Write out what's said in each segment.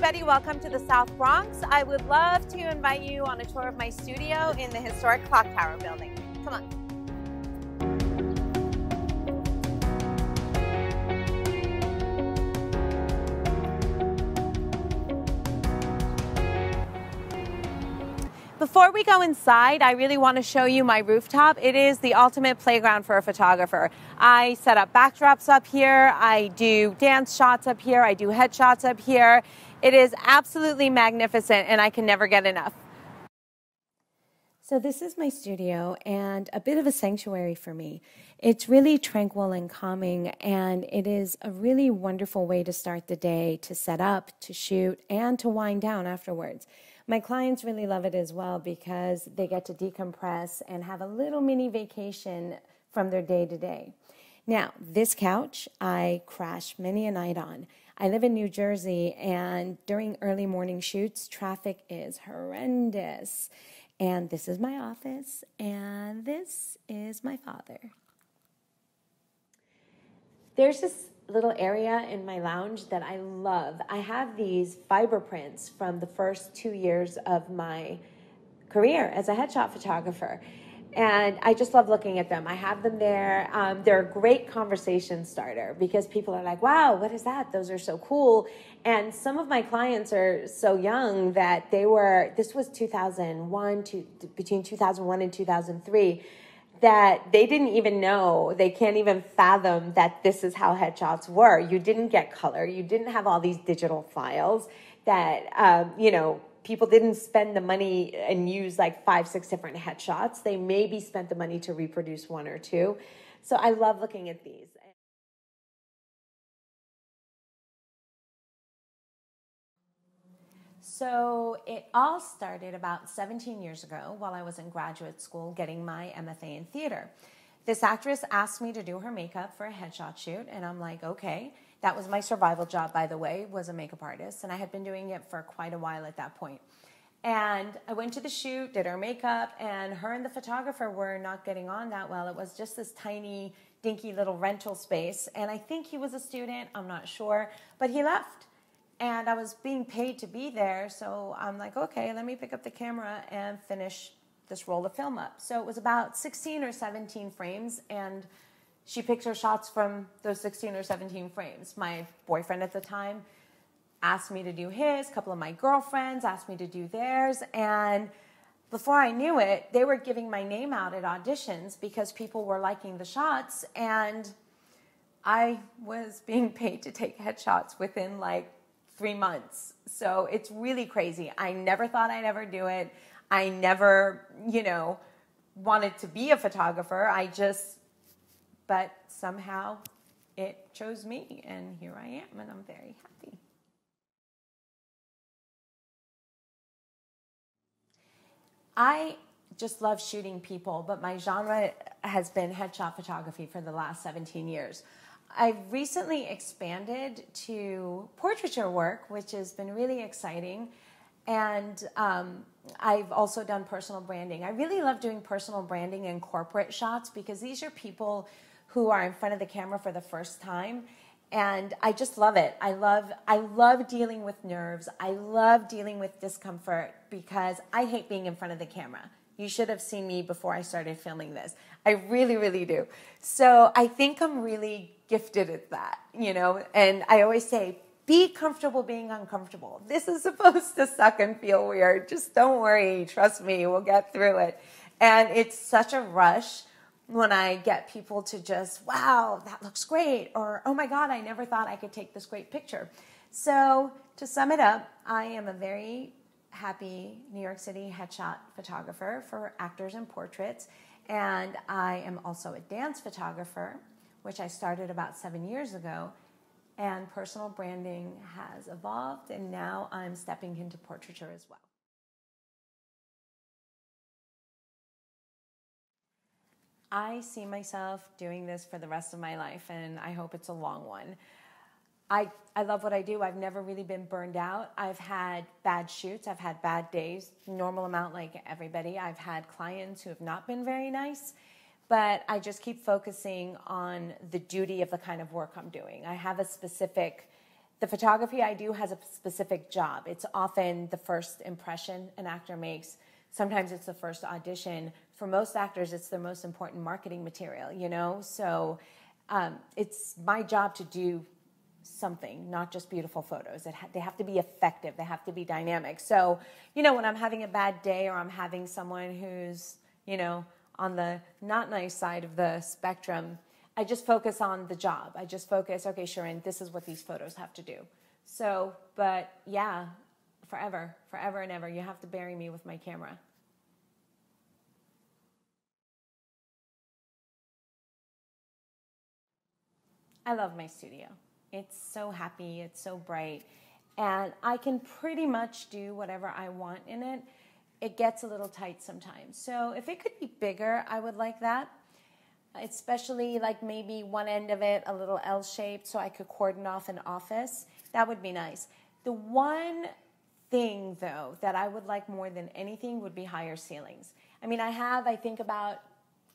everybody. Welcome to the South Bronx. I would love to invite you on a tour of my studio in the historic Clock Tower building. Come on. Before we go inside, I really want to show you my rooftop. It is the ultimate playground for a photographer. I set up backdrops up here. I do dance shots up here. I do headshots up here. It is absolutely magnificent, and I can never get enough. So this is my studio, and a bit of a sanctuary for me. It's really tranquil and calming, and it is a really wonderful way to start the day, to set up, to shoot, and to wind down afterwards. My clients really love it as well because they get to decompress and have a little mini vacation from their day to day. Now, this couch I crash many a night on. I live in New Jersey, and during early morning shoots, traffic is horrendous. And this is my office, and this is my father. There's this little area in my lounge that I love. I have these fiber prints from the first 2 years of my career as a headshot photographer. And I just love looking at them. I have them there. They're a great conversation starter because people are like, wow, what is that? Those are so cool. And some of my clients are so young that this was 2001, between 2001 and 2003, that they didn't even know, they can't even fathom that this is how headshots were. You didn't get color. You didn't have all these digital files that, people didn't spend the money and use like 5, 6 different headshots. They maybe spent the money to reproduce 1 or 2. So I love looking at these. So it all started about 17 years ago while I was in graduate school getting my MFA in theater. This actress asked me to do her makeup for a headshot shoot, and I'm like, okay. That was my survival job, by the way, was a makeup artist, and I had been doing it for quite a while at that point. And I went to the shoot, did her makeup, and her and the photographer were not getting on that well. It was just this tiny, dinky little rental space, and I think he was a student, I'm not sure, but he left. And I was being paid to be there, so I'm like, okay, let me pick up the camera and finish this roll of film up. So it was about 16 or 17 frames, and she picked her shots from those 16 or 17 frames. My boyfriend at the time asked me to do his, a couple of my girlfriends asked me to do theirs, and before I knew it, they were giving my name out at auditions because people were liking the shots, and I was being paid to take headshots within like 3 months. So it's really crazy. I never thought I'd ever do it. I never, wanted to be a photographer. But somehow it chose me, and here I am, and I'm very happy. I just love shooting people, but my genre has been headshot photography for the last 17 years. I've recently expanded to portraiture work, which has been really exciting. And I've also done personal branding. I really love doing personal branding and corporate shots because these are people who are in front of the camera for the first time. And I just love it. I love dealing with nerves. I love dealing with discomfort because I hate being in front of the camera. You should have seen me before I started filming this. I really, really do. So I think I'm really gifted at that, and I always say, be comfortable being uncomfortable. This is supposed to suck and feel weird. Just don't worry. Trust me, we'll get through it. And it's such a rush when I get people to just, wow, that looks great, or oh my God, I never thought I could take this great picture. So to sum it up, I am a very happy New York City headshot photographer for actors and portraits, and I am also a dance photographer, which I started about 7 years ago, and personal branding has evolved, and now I'm stepping into portraiture as well. I see myself doing this for the rest of my life, and I hope it's a long one. I love what I do. I've never really been burned out. I've had bad shoots. I've had bad days, normal amount like everybody. I've had clients who have not been very nice, but I just keep focusing on the duty of the kind of work I'm doing. I have a specific The photography I do has a specific job. It's often the first impression an actor makes. Sometimes it's the first audition. For most actors, it's the most important marketing material, you know? So it's my job to do something, not just beautiful photos. They have to be effective. They have to be dynamic. So, you know, when I'm having a bad day or I'm having someone who's, you know, on the not nice side of the spectrum, I just focus on the job. I just focus, okay, Shirin, this is what these photos have to do. So, but yeah, forever and ever, you have to bury me with my camera. I love my studio. It's so happy, it's so bright, and I can pretty much do whatever I want in it. It gets a little tight sometimes. So if it could be bigger, I would like that. Especially like maybe one end of it a little L-shaped so I could cordon off an office. That would be nice. The one thing though that I would like more than anything would be higher ceilings. I mean, I think about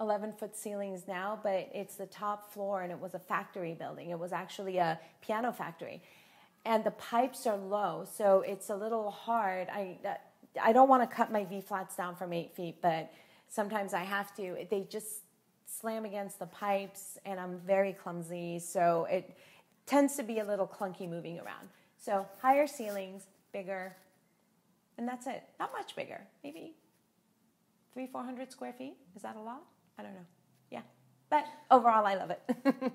11-foot ceilings now, but it's the top floor and it was a factory building. It was actually a piano factory. And the pipes are low, so it's a little hard. I don't want to cut my V-flats down from 8 feet, but sometimes I have to. They just slam against the pipes, and I'm very clumsy, so it tends to be a little clunky moving around. So higher ceilings, bigger, and that's it. Not much bigger, maybe 300-400 square feet. Is that a lot? I don't know. Yeah, but overall, I love it.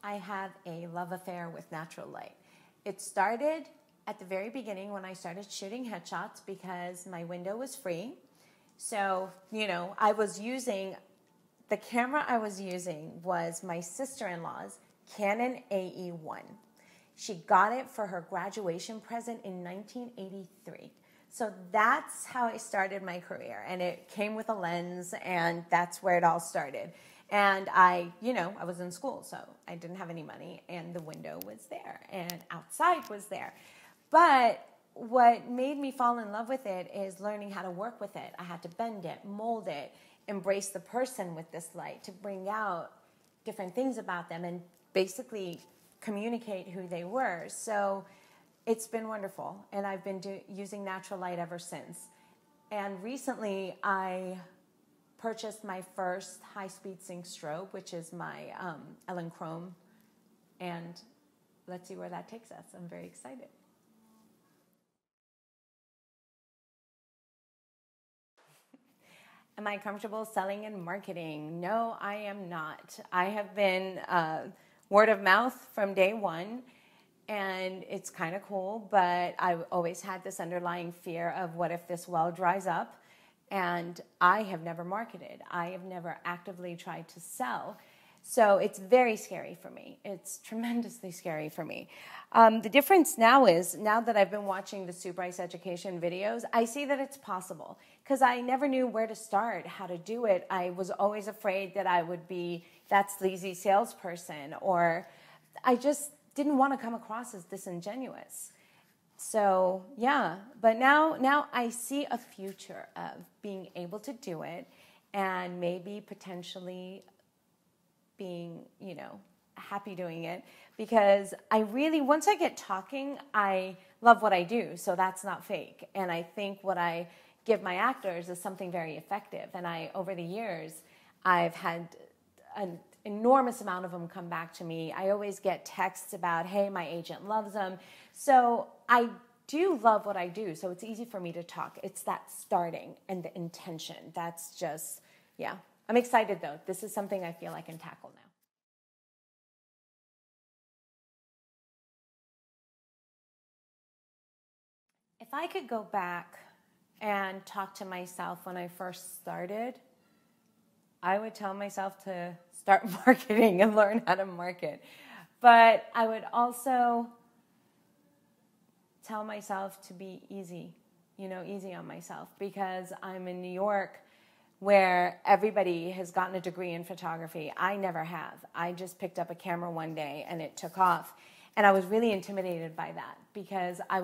I have a love affair with natural light. It started at the very beginning when I started shooting headshots because my window was free. So, you know, the camera I was using was my sister-in-law's Canon AE1. She got it for her graduation present in 1983. So that's how I started my career. And it came with a lens, and that's where it all started. And I was in school, so I didn't have any money, and the window was there, and outside was there. But what made me fall in love with it is learning how to work with it. I had to bend it, mold it, embrace the person with this light to bring out different things about them and basically communicate who they were. So it's been wonderful, and I've been using natural light ever since. And recently, I purchased my first high-speed sync strobe, which is my Ellen Chrome, and let's see where that takes us. I'm very excited. Am I comfortable selling and marketing? No, I am not. I have been word of mouth from day one, and it's kind of cool, but I've always had this underlying fear of what if this well dries up. And I have never marketed. I have never actively tried to sell. So it's very scary for me. It's tremendously scary for me. The difference now is, now that I've been watching the Sue Bryce Education videos, I see that it's possible. Because I never knew where to start, how to do it. I was always afraid that I would be that sleazy salesperson, or I just didn't want to come across as disingenuous. So yeah, but now I see a future of being able to do it and maybe potentially being, you know, happy doing it, because I really, once I get talking, I love what I do, so that's not fake. And I think what I give my actors is something very effective. And over the years, I've had an enormous amount of them come back to me. I always get texts about, hey, my agent loves them. So I do love what I do, so it's easy for me to talk. It's that starting and the intention. That's just, yeah. I'm excited, though. This is something I feel I can tackle now. If I could go back and talk to myself when I first started, I would tell myself to start marketing and learn how to market. But I would also tell myself to be easy, easy on myself, because I'm in New York where everybody has gotten a degree in photography. I never have. I just picked up a camera one day and it took off. And I was really intimidated by that, because I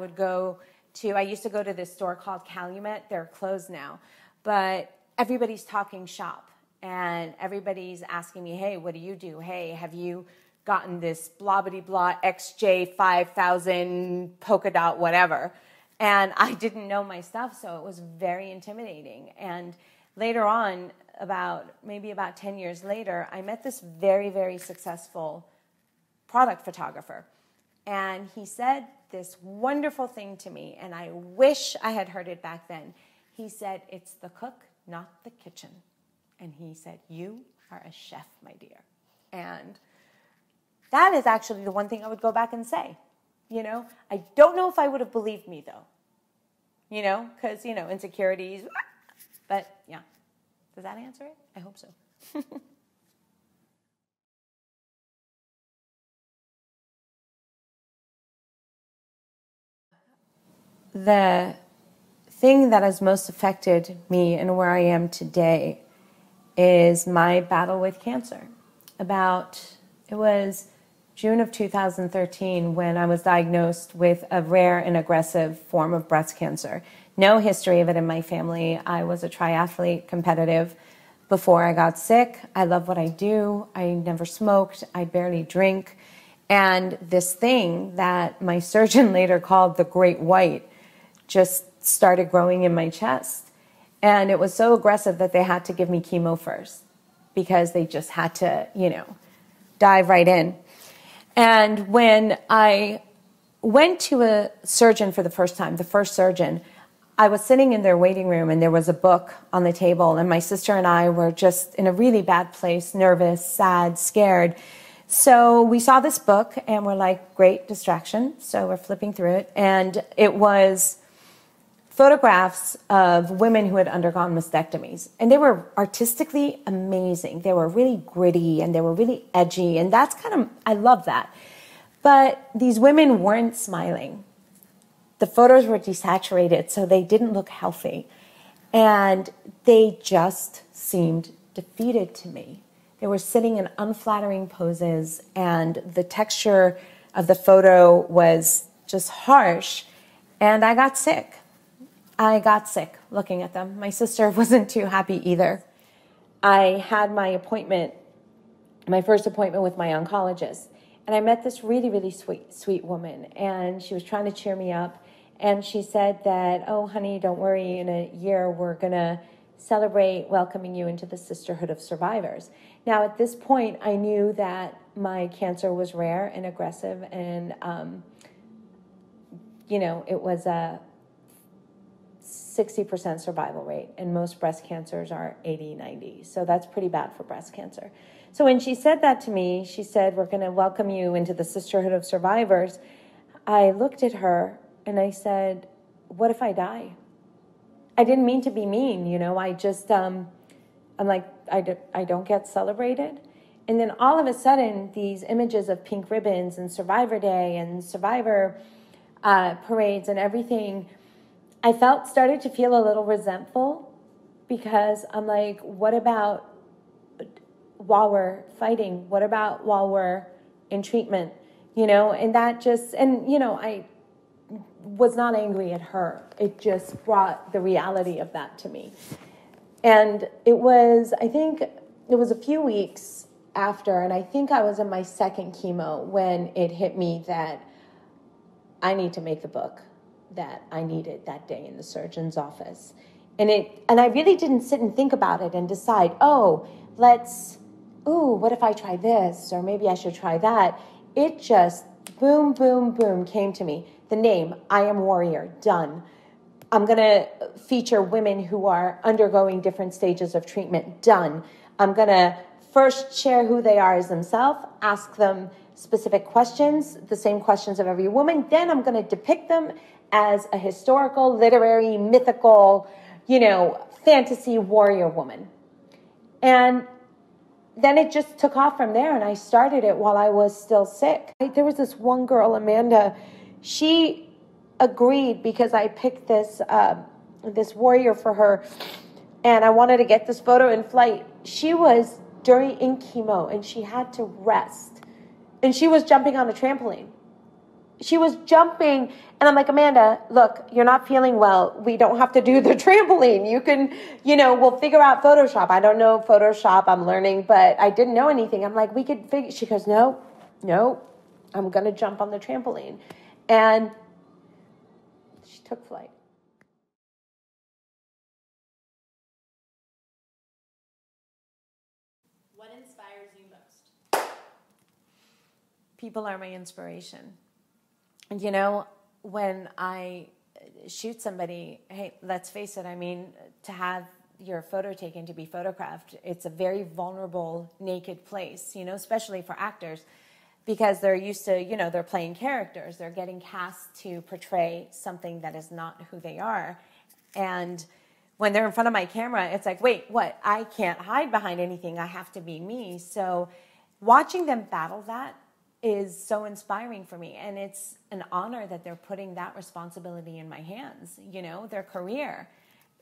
used to go to this store called Calumet. They're closed now. But everybody's talking shop. And everybody's asking me, hey, what do you do? Hey, have you gotten this blah-bitty-blah XJ5000 polka dot whatever? And I didn't know my stuff, so it was very intimidating. And later on, maybe about 10 years later, I met this very, very successful product photographer. And he said this wonderful thing to me, and I wish I had heard it back then. He said, it's the cook, not the kitchen. And he said, you are a chef, my dear. And that is actually the one thing I would go back and say. You know, I don't know if I would have believed me, though. You know, because, you know, insecurities. But, yeah. Does that answer it? I hope so. The thing that has most affected me and where I am today is my battle with cancer. It was June of 2013 when I was diagnosed with a rare and aggressive form of breast cancer. No history of it in my family. I was a triathlete, competitive. Before I got sick, I love what I do. I never smoked. I barely drink. And this thing that my surgeon later called the Great White just started growing in my chest. And it was so aggressive that they had to give me chemo first because they just had to, you know, dive right in. And when I went to a surgeon for the first time, the first surgeon, I was sitting in their waiting room and there was a book on the table and my sister and I were just in a really bad place, nervous, sad, scared. So we saw this book and we're like, great distraction. So we're flipping through it and it was photographs of women who had undergone mastectomies. And they were artistically amazing. They were really gritty and they were really edgy. And that's I love that. But these women weren't smiling. The photos were desaturated, so they didn't look healthy. And they just seemed defeated to me. They were sitting in unflattering poses and the texture of the photo was just harsh. And I got sick. I got sick looking at them. My sister wasn't too happy either. I had my first appointment with my oncologist, and I met this really, really sweet woman, and she was trying to cheer me up, and she said that, oh, honey, don't worry, in a year we're going to celebrate welcoming you into the Sisterhood of Survivors. Now, at this point, I knew that my cancer was rare and aggressive, and, you know, it was a 60% survival rate, and most breast cancers are 80, 90. So that's pretty bad for breast cancer. So when she said that to me, she said, we're going to welcome you into the Sisterhood of Survivors. I looked at her and I said, what if I die? I didn't mean to be mean, you know, I just, I'm like, I don't get celebrated. And then all of a sudden, these images of pink ribbons and Survivor Day and Survivor parades and everything, I started to feel a little resentful because I'm like, what about while we're fighting? What about while we're in treatment? You know, and that just, and you know, I was not angry at her. It just brought the reality of that to me. And I think it was a few weeks after, and I think I was in my second chemo when it hit me that I need to make the book that I needed that day in the surgeon's office. And I really didn't sit and think about it and decide, what if I try this? Or maybe I should try that. It just boom, boom, boom came to me. The name, I Am Warrior, done. I'm going to feature women who are undergoing different stages of treatment, done. I'm going to first share who they are as themselves, ask them specific questions, the same questions of every woman. Then I'm going to depict them as a historical, literary, mythical, you know, fantasy warrior woman. And then it just took off from there, and I started it while I was still sick. There was this one girl, Amanda, she agreed because I picked this warrior for her, and I wanted to get this photo in flight. She was in chemo, and she had to rest, and she was jumping on a trampoline. she was jumping, and I'm like, Amanda, look, you're not feeling well. We don't have to do the trampoline. You can, we'll figure out Photoshop. I don't know Photoshop. I'm learning, but I didn't know anything. I'm like, we could figure. She goes, no, I'm going to jump on the trampoline. And she took flight. What inspires you most? People are my inspiration. And when I shoot somebody, hey, let's face it, I mean, to have your photo taken, to be photographed, it's a very vulnerable, naked place, especially for actors, because they're used to, they're playing characters. They're getting cast to portray something that is not who they are. And when they're in front of my camera, it's like, wait, what? I can't hide behind anything. I have to be me. So watching them battle that is so inspiring for me. And it's an honor that they're putting that responsibility in my hands. Their career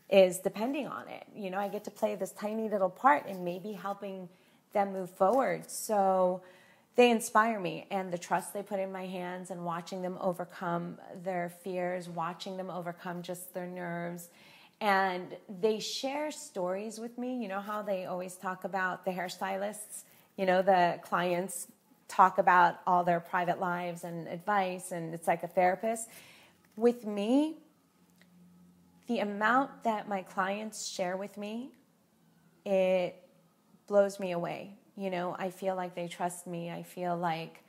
is depending on it. I get to play this tiny little part and maybe helping them move forward. So they inspire me, and the trust they put in my hands, and watching them overcome their fears, watching them overcome just their nerves. And they share stories with me. How they always talk about the hairstylists, the clients talk about all their private lives and advice, and it's like a therapist. With me, the amount that my clients share with me, it blows me away. I feel like they trust me. I feel like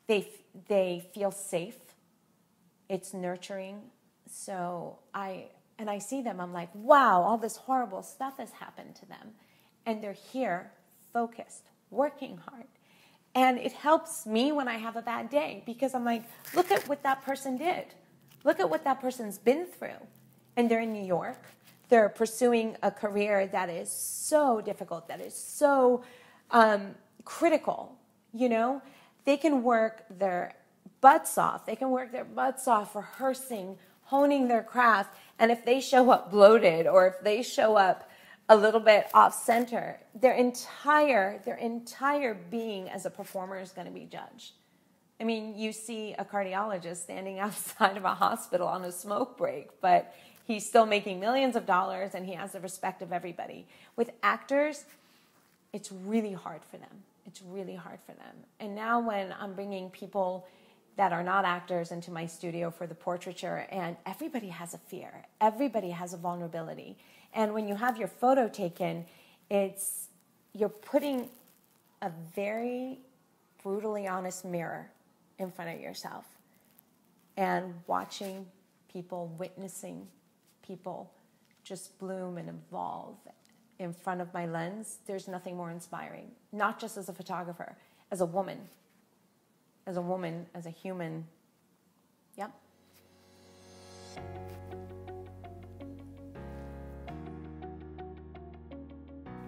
they feel safe. It's nurturing. So I see them, I'm like, wow, all this horrible stuff has happened to them. And they're here, focused, working hard. And it helps me when I have a bad day, because I'm like, look at what that person did. Look at what that person's been through. And they're in New York. They're pursuing a career that is so difficult, that is so critical. They can work their butts off. They can work their butts off rehearsing, honing their craft. And if they show up bloated, or if they show up a little bit off center, their entire being as a performer is going to be judged. I mean, you see a cardiologist standing outside of a hospital on a smoke break, but he's still making millions of dollars and he has the respect of everybody. With actors, it's really hard for them. It's really hard for them. And now when I'm bringing people that are not actors into my studio for the portraiture, and everybody has a fear. Everybody has a vulnerability. And when you have your photo taken, you're putting a very brutally honest mirror in front of yourself and watching people, witnessing people just bloom and evolve in front of my lens. There's nothing more inspiring, not just as a photographer, as a woman, as a human. Yep.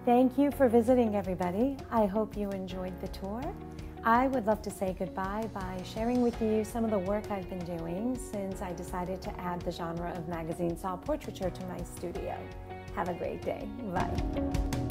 Thank you for visiting, everybody. I hope you enjoyed the tour. I would love to say goodbye by sharing with you some of the work I've been doing since I decided to add the genre of magazine style portraiture to my studio. Have a great day. Bye.